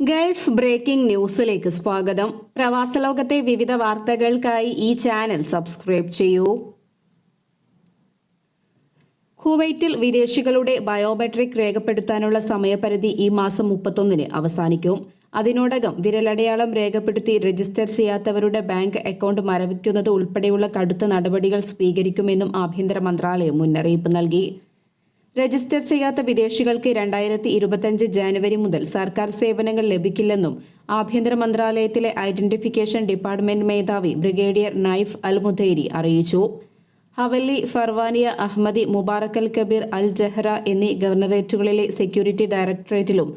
Gulf breaking ന്യൂസിലേക്ക് സ്വാഗതം. പ്രവാസ ലോകത്തെ വിവിധ വാർത്തകൾക്കായി ഈ ചാനൽ സബ്സ്ക്രൈബ് ചെയ്യൂ. കുവൈറ്റിൽ വിദേശികളുടെ ബയോമെട്രിക് രേഖപ്പെടുത്താനുള്ള സമയപരിധി ഈ മാസം 31-ന് അവസാനിക്കും. അതിനോടകം വിരലടയാളം രേഖപ്പെടുത്തി രജിസ്റ്റർ ചെയ്യാത്തവരുടെ ബാങ്ക് അക്കൗണ്ട് മരവിക്കുന്നത് ഉൾപ്പെടെയുള്ള കടുത്ത നടപടികൾ സ്വീകരിക്കുമെന്നും ആഭ്യന്തര മന്ത്രാലയം മുന്നറിയിപ്പ് നൽകി. രജിസ്റ്റർ ചെയ്യാത്ത വിദേശികൾക്ക് 2025 ജനുവരി മുതൽ സർക്കാർ സേവനങ്ങൾ ലഭിക്കില്ലെന്നും ആഭ്യന്തര മന്ത്രാലയത്തിലെ ഐഡന്റിഫിക്കേഷൻ ഡിപ്പാർട്ട്മെന്റ് മേധാവി ബ്രിഗേഡിയർ നൈഫ് അൽ മുതൈരി അറിയിച്ചു. Hawally, Farwaniya, Ahmadi, Mubarak Al Kabeer, Al Jahra എന്നീ ഗവർണറേറ്റുകളിലെ സെക്യൂരിറ്റി ഡയറക്ടറേറ്റിലും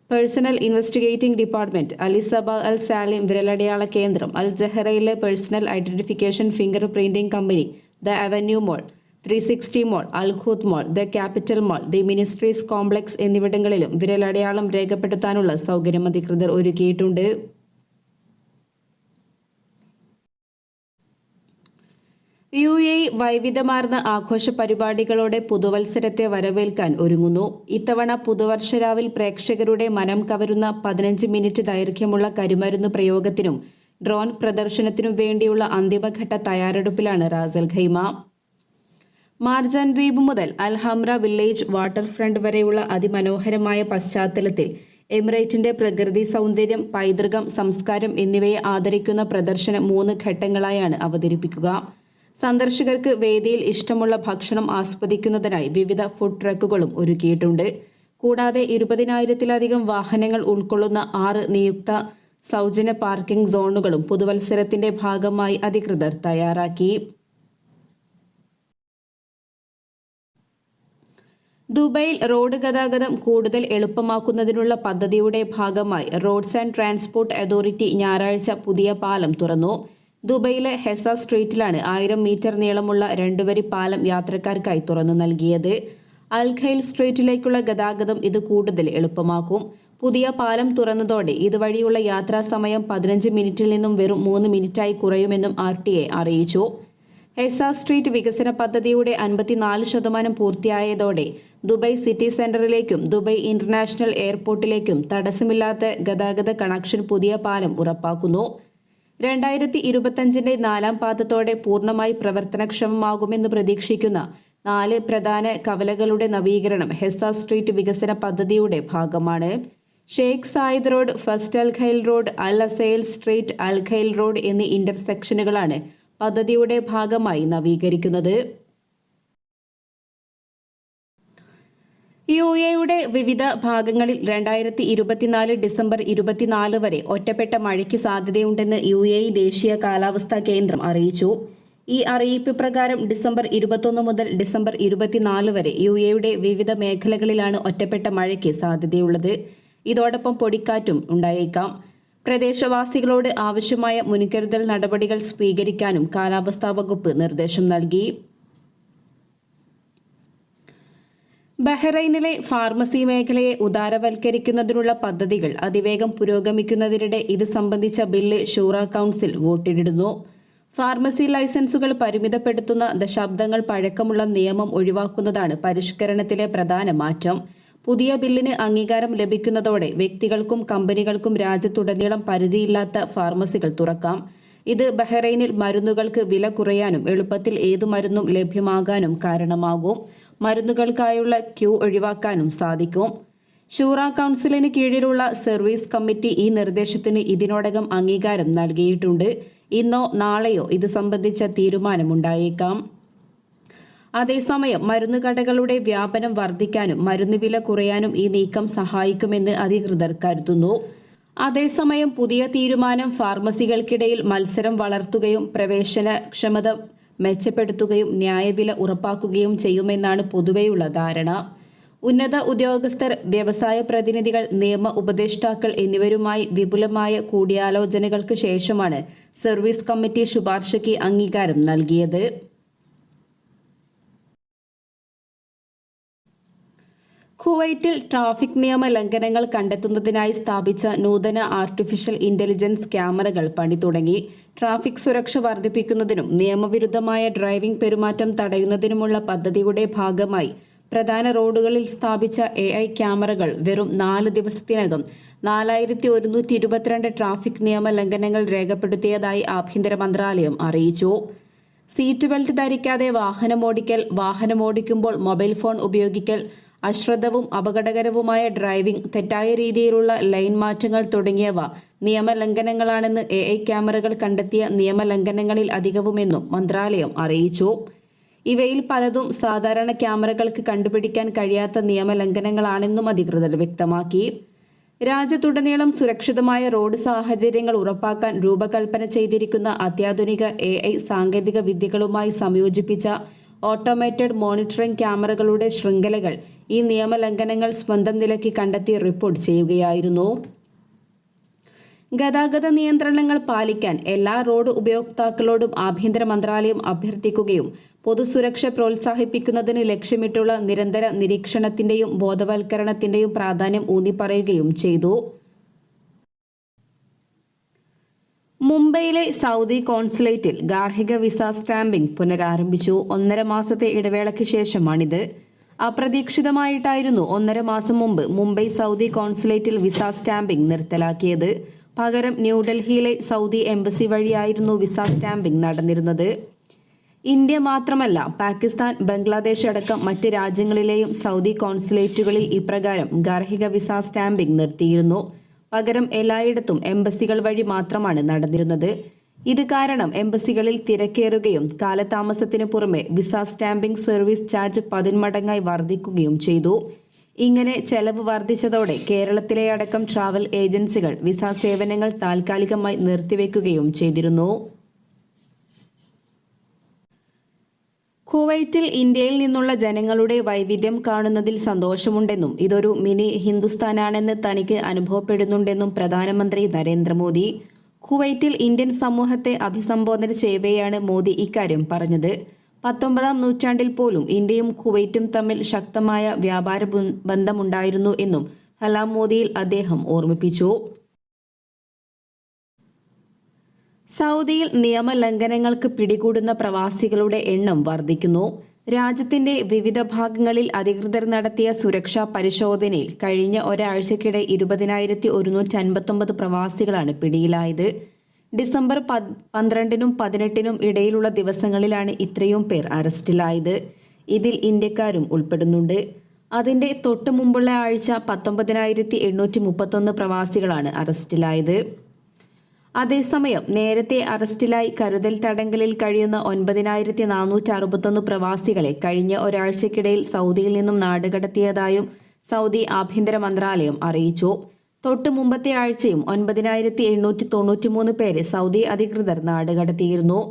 personnel investigating department, Ali Sabah Al Salem വിരലടയാള കേന്ദ്രം, അൽ ജഹ്റയിലെ personnel identification fingerprinting company, the avenue mall, 360 mall, Al Kout mall, the capital mall, the ministries complex എന്നിവിടങ്ങളിലും വിരലടയാളം രേഖപ്പെടുത്താനുള്ള സൗകര്യം അധികൃതർ ഒരുക്കിയിട്ടുണ്ട്. UAE വൈവിധ്യമാർന്ന ആഘോഷ പരിപാടികളോടെ പുതുവത്സരത്തെ വരവേൽക്കാൻ ഒരുങ്ങുന്നു. ഇത്തവണ പുതുവർഷരാവിൽ പ്രേക്ഷകരുടെ മനം കവരുന്ന 15 മിനിറ്റ് ദൈർഘ്യമുള്ള കരിമരുന്ന് പ്രയോഗത്തിനും ഡ്രോൺ പ്രദർശനത്തിനും വേണ്ടിയുള്ള അന്തിമഘട്ട തയ്യാറെടുപ്പിലാണ് റാസൽ ഖൈമ. മാർജാൻ ദ്വീപ് മുതൽ അൽഹംറ വില്ലേജ് വാട്ടർ ഫ്രണ്ട് വരെയുള്ള അതിമനോഹരമായ പശ്ചാത്തലത്തിൽ എമിറേറ്റിന്റെ പ്രകൃതി സൗന്ദര്യം, പൈതൃകം, സംസ്കാരം എന്നിവയെ ആദരിക്കുന്ന പ്രദർശനം 3 ഘട്ടങ്ങളായാണ് അവതരിപ്പിക്കുക. സന്ദർശകർക്ക് വേദിയിൽ ഇഷ്ടമുള്ള ഭക്ഷണം ആസ്വദിക്കുന്നതിനായി വിവിധ ഫുഡ് ട്രക്കുകളും ഒരുക്കിയിട്ടുണ്ട്. കൂടാതെ 20,000-ലധികം വാഹനങ്ങൾ ഉൾക്കൊള്ളുന്ന 6 നിയുക്ത സൗജന്യ പാർക്കിംഗ് സോണുകളും പുതുവത്സരത്തിന്റെ ഭാഗമായി അധികൃതർ തയ്യാറാക്കി. ദുബൈയിൽ റോഡ് ഗതാഗതം കൂടുതൽ എളുപ്പമാക്കുന്നതിനുള്ള പദ്ധതിയുടെ ഭാഗമായി റോഡ്സ് ആൻഡ് ട്രാൻസ്പോർട്ട് അതോറിറ്റി ഞായറാഴ്ച പുതിയ പാലം തുറന്നു. ദുബൈയിലെ ഹെസ സ്ട്രീറ്റിലാണ് 1000 മീറ്റർ നീളമുള്ള 2 വരി പാലം യാത്രക്കാർക്കായി തുറന്നു നൽകിയത്. അൽ ഖൈൽ സ്ട്രീറ്റിലേക്കുള്ള ഗതാഗതം ഇത് കൂടുതൽ എളുപ്പമാക്കും. പുതിയ പാലം തുറന്നതോടെ ഇതുവഴിയുള്ള യാത്രാ സമയം 15 മിനിറ്റിൽ നിന്നും വെറും 3 മിനിറ്റായി കുറയുമെന്നും RTA അറിയിച്ചു. ഹെസ സ്ട്രീറ്റ് വികസന പദ്ധതിയുടെ 54% പൂർത്തിയായതോടെ ദുബൈ സിറ്റി സെന്ററിലേക്കും ദുബൈ ഇന്റർനാഷണൽ എയർപോർട്ടിലേക്കും തടസ്സമില്ലാത്ത ഗതാഗത കണക്ഷൻ പുതിയ പാലം ഉറപ്പാക്കുന്നു. 2025-ന്റെ 4ാം പാദത്തോടെ പൂർണ്ണമായി പ്രവർത്തനക്ഷമമാകുമെന്ന് പ്രതീക്ഷിക്കുന്ന 4 പ്രധാന കവലകളുടെ നവീകരണം ഹെസ സ്ട്രീറ്റ് വികസന പദ്ധതിയുടെ ഭാഗമാണ്. ഷെയ്ഖ് സായിദ് റോഡ്, ഫസ്റ്റ് അൽ ഖൈൽ റോഡ്, അൽ അസൈൽ സ്ട്രീറ്റ്, അൽ ഖൈൽ റോഡ് എന്നീ ഇന്റർസെക്ഷനുകളാണ് പദ്ധതിയുടെ ഭാഗമായി നവീകരിക്കുന്നത്. UAEയുടെ വിവിധ ഭാഗങ്ങളിൽ 2024 ഡിസംബർ 24 വരെ ഒറ്റപ്പെട്ട മഴയ്ക്ക് സാധ്യതയുണ്ടെന്ന് UAE ദേശീയ കാലാവസ്ഥാ കേന്ദ്രം അറിയിച്ചു. ഈ അറിയിപ്പ് പ്രകാരം ഡിസംബർ 21 മുതൽ ഡിസംബർ 24 വരെ UAEയുടെ വിവിധ മേഖലകളിലാണ് ഒറ്റപ്പെട്ട മഴയ്ക്ക് സാധ്യതയുള്ളത്. ഇതോടൊപ്പം പൊടിക്കാറ്റും ഉണ്ടായേക്കാം. പ്രദേശവാസികളോട് ആവശ്യമായ മുൻകരുതൽ നടപടികൾ സ്വീകരിക്കാനും കാലാവസ്ഥാ വകുപ്പ് നിർദ്ദേശം നൽകി. ബഹ്റൈനിലെ ഫാർമസി മേഖലയെ ഉദാരവൽക്കരിക്കുന്നതിനുള്ള പദ്ധതികൾ അതിവേഗം പുരോഗമിക്കുന്നതിനിടെ ഇത് സംബന്ധിച്ച ബില്ല് ഷൂറ കൗൺസിൽ വോട്ടിടുന്നു. ഫാർമസി ലൈസൻസുകൾ പരിമിതപ്പെടുത്തുന്ന ദശാബ്ദങ്ങൾ പഴക്കമുള്ള നിയമം ഒഴിവാക്കുന്നതാണ് പരിഷ്കരണത്തിലെ പ്രധാന മാറ്റം. പുതിയ ബില്ലിന് അംഗീകാരം ലഭിക്കുന്നതോടെ വ്യക്തികൾക്കും കമ്പനികൾക്കും രാജ്യത്തുടനീളം പരിധിയില്ലാത്ത ഫാർമസികൾ തുറക്കാം. ഇത് ബഹ്റൈനിൽ മരുന്നുകൾക്ക് വില കുറയാനും എളുപ്പത്തിൽ ഏതു മരുന്നും ലഭ്യമാകാനും കാരണമാകും. മരുന്നുകൾക്കായുള്ള ക്യൂ ഒഴിവാക്കാനും സാധിക്കും. ഷൂറ കൗൺസിലിന് കീഴിലുള്ള സർവീസ് കമ്മിറ്റി ഈ നിർദ്ദേശത്തിന് ഇതിനോടകം അംഗീകാരം നൽകിയിട്ടുണ്ട്. ഇന്നോ നാളെയോ ഇത് സംബന്ധിച്ച തീരുമാനമുണ്ടായേക്കാം. അതേസമയം മരുന്നുകടകളുടെ വ്യാപനം വർദ്ധിക്കാനും മരുന്ന് വില കുറയാനും ഈ നീക്കം സഹായിക്കുമെന്ന് അധികൃതർ കരുതുന്നു. അതേസമയം പുതിയ തീരുമാനം ഫാർമസികൾക്കിടയിൽ മത്സരം വളർത്തുകയും പ്രവേശനക്ഷമത മെച്ചപ്പെടുത്തുകയും ന്യായവില ഉറപ്പാക്കുകയും ചെയ്യുമെന്നാണ് പൊതുവെയുള്ള ധാരണ. ഉന്നത ഉദ്യോഗസ്ഥർ, വ്യവസായ പ്രതിനിധികൾ, നിയമ ഉപദേഷ്ടാക്കൾ എന്നിവരുമായി വിപുലമായ കൂടിയാലോചനകൾക്ക് ശേഷമാണ് സർവീസ് കമ്മിറ്റി ശുപാർശയ്ക്ക് അംഗീകാരം നൽകിയത്. കുവൈറ്റിൽ ട്രാഫിക് നിയമ ലംഘനങ്ങൾ കണ്ടെത്തുന്നതിനായി സ്ഥാപിച്ച നൂതന ആർട്ടിഫിഷ്യൽ ഇന്റലിജൻസ് ക്യാമറകൾ പണി തുടങ്ങി. ട്രാഫിക് സുരക്ഷ വർദ്ധിപ്പിക്കുന്നതിനും നിയമവിരുദ്ധമായ ഡ്രൈവിംഗ് പെരുമാറ്റം തടയുന്നതിനുമുള്ള പദ്ധതിയുടെ ഭാഗമായി പ്രധാന റോഡുകളിൽ സ്ഥാപിച്ച AI ക്യാമറകൾ വെറും 4 ദിവസത്തിനകം 4122 ട്രാഫിക് നിയമ ലംഘനങ്ങൾ രേഖപ്പെടുത്തിയതായി ആഭ്യന്തര മന്ത്രാലയം അറിയിച്ചു. സീറ്റ് ബെൽറ്റ് ധരിക്കാതെ വാഹനമോടിക്കുമ്പോൾ മൊബൈൽ ഫോൺ ഉപയോഗിക്കൽ, അശ്രദ്ധവും അപകടകരവുമായ ഡ്രൈവിംഗ്, തെറ്റായ രീതിയിലുള്ള ലൈൻ മാറ്റങ്ങൾ തുടങ്ങിയവ നിയമലംഘനങ്ങളാണെന്ന് AI ക്യാമറകൾ കണ്ടെത്തിയ നിയമലംഘനങ്ങളിൽ അധികവുമെന്നും മന്ത്രാലയം അറിയിച്ചു. ഇവയിൽ പലതും സാധാരണ ക്യാമറകൾക്ക് കണ്ടുപിടിക്കാൻ കഴിയാത്ത നിയമലംഘനങ്ങളാണെന്നും അധികൃതർ വ്യക്തമാക്കി. രാജ്യത്തുടനീളം സുരക്ഷിതമായ റോഡ് സാഹചര്യങ്ങൾ ഉറപ്പാക്കാൻ രൂപകൽപ്പന ചെയ്തിരിക്കുന്ന അത്യാധുനിക AI സാങ്കേതിക വിദ്യകളുമായി സംയോജിപ്പിച്ച ഓട്ടോമേറ്റഡ് മോണിറ്ററിംഗ് ക്യാമറകളുടെ ശൃംഖലകൾ ഈ നിയമലംഘനങ്ങൾ സ്വന്തം നിലയ്ക്ക് കണ്ടെത്തി റിപ്പോർട്ട് ചെയ്യുകയായിരുന്നു. ഗതാഗത നിയന്ത്രണങ്ങൾ പാലിക്കാൻ എല്ലാ റോഡ് ഉപയോക്താക്കളോടും ആഭ്യന്തര മന്ത്രാലയം അഭ്യർത്ഥിക്കുകയും പൊതുസുരക്ഷ പ്രോത്സാഹിപ്പിക്കുന്നതിന് ലക്ഷ്യമിട്ടുള്ള നിരന്തര നിരീക്ഷണത്തിന്റെയും ബോധവൽക്കരണത്തിന്റെയും പ്രാധാന്യം ഊന്നിപ്പറയുകയും ചെയ്തു. മുംബൈയിലെ സൗദി കോൺസുലേറ്റിൽ ഗാർഹിക വിസ സ്റ്റാമ്പിംഗ് പുനരാരംഭിച്ചു. 1.5 മാസത്തെ ഇടവേളയ്ക്ക് ശേഷമാണിത്. അപ്രതീക്ഷിതമായിട്ടായിരുന്നു 1.5 മാസം മുമ്പ് മുംബൈ സൗദി കോൺസുലേറ്റിൽ വിസ സ്റ്റാമ്പിംഗ് നിർത്തലാക്കിയത്. പകരം ന്യൂഡൽഹിയിലെ സൗദി എംബസി വഴിയായിരുന്നു വിസ സ്റ്റാമ്പിംഗ് നടന്നിരുന്നത്. ഇന്ത്യ മാത്രമല്ല, പാകിസ്ഥാൻ, ബംഗ്ലാദേശ് അടക്കം മറ്റ് രാജ്യങ്ങളിലെയും സൗദി കോൺസുലേറ്റുകളിൽ ഇപ്രകാരം ഗാർഹിക വിസ സ്റ്റാമ്പിംഗ് നിർത്തിയിരുന്നു. പകരം എല്ലായിടത്തും എംബസികൾ വഴി മാത്രമാണ് നടന്നിരുന്നത്. ഇത് കാരണം എംബസികളിൽ തിരക്കേറുകയും കാലതാമസത്തിന് പുറമെ വിസ സ്റ്റാമ്പിംഗ് സർവീസ് ചാർജ് 10 മടങ്ങായി വർദ്ധിക്കുകയും ചെയ്തു. ഇങ്ങനെ ചെലവ് വർദ്ധിച്ചതോടെ കേരളത്തിലെ അടക്കം ട്രാവൽ ഏജൻസികൾ വിസ സേവനങ്ങൾ താൽക്കാലികമായി നിർത്തിവെക്കുകയും ചെയ്തിരുന്നു. കുവൈറ്റിൽ ഇന്ത്യയിൽ നിന്നുള്ള ജനങ്ങളുടെ വൈവിധ്യം കാണുന്നതിൽ സന്തോഷമുണ്ടെന്നും ഇതൊരു മിനി ഹിന്ദുസ്ഥാനാണെന്ന് തനിക്ക് അനുഭവപ്പെടുന്നുണ്ടെന്നും പ്രധാനമന്ത്രി നരേന്ദ്രമോദി. കുവൈറ്റിൽ ഇന്ത്യൻ സമൂഹത്തെ അഭിസംബോധന ചെയ്യവെയാണ് മോദി ഇക്കാര്യം പറഞ്ഞത്. 19-ാം നൂറ്റാണ്ടിൽ പോലും ഇന്ത്യയും കുവൈറ്റും തമ്മിൽ ശക്തമായ വ്യാപാര ബന്ധമുണ്ടായിരുന്നു എന്നും സലാം മോദിയിൽ അദ്ദേഹം ഓർമ്മിപ്പിച്ചു. സൗദിയിൽ നിയമലംഘനങ്ങൾക്ക് പിടികൂടുന്ന പ്രവാസികളുടെ എണ്ണം വർദ്ധിക്കുന്നു. രാജ്യത്തിന്റെ വിവിധ ഭാഗങ്ങളിൽ അധികൃതർ നടത്തിയ സുരക്ഷാ പരിശോധനയിൽ കഴിഞ്ഞ ഒരാഴ്ചയ്ക്കിടെ 20,159 പ്രവാസികളാണ് പിടിയിലായത്. ഡിസംബർ 12-നും 18-നും ഇടയിലുള്ള ദിവസങ്ങളിലാണ് ഇത്രയും പേർ അറസ്റ്റിലായത്. ഇതിൽ ഇന്ത്യക്കാരും ഉൾപ്പെടുന്നുണ്ട്. അതിന്റെ തൊട്ടു മുമ്പുള്ള ആഴ്ച 19,831 പ്രവാസികളാണ് അറസ്റ്റിലായത്. അതേസമയം നേരത്തെ അറസ്റ്റിലായി കരുതൽ തടങ്കലിൽ കഴിയുന്ന 9,461 പ്രവാസികളെ കഴിഞ്ഞ ഒരാഴ്ചയ്ക്കിടയിൽ സൗദിയിൽ നിന്നും നാടുകടത്തിയതായും സൗദി ആഭ്യന്തര മന്ത്രാലയം അറിയിച്ചു. തൊട്ടു മുമ്പത്തെ ആഴ്ചയും 9,893 പേരെ സൗദി അധികൃതർ നാടുകടത്തിയിരുന്നു.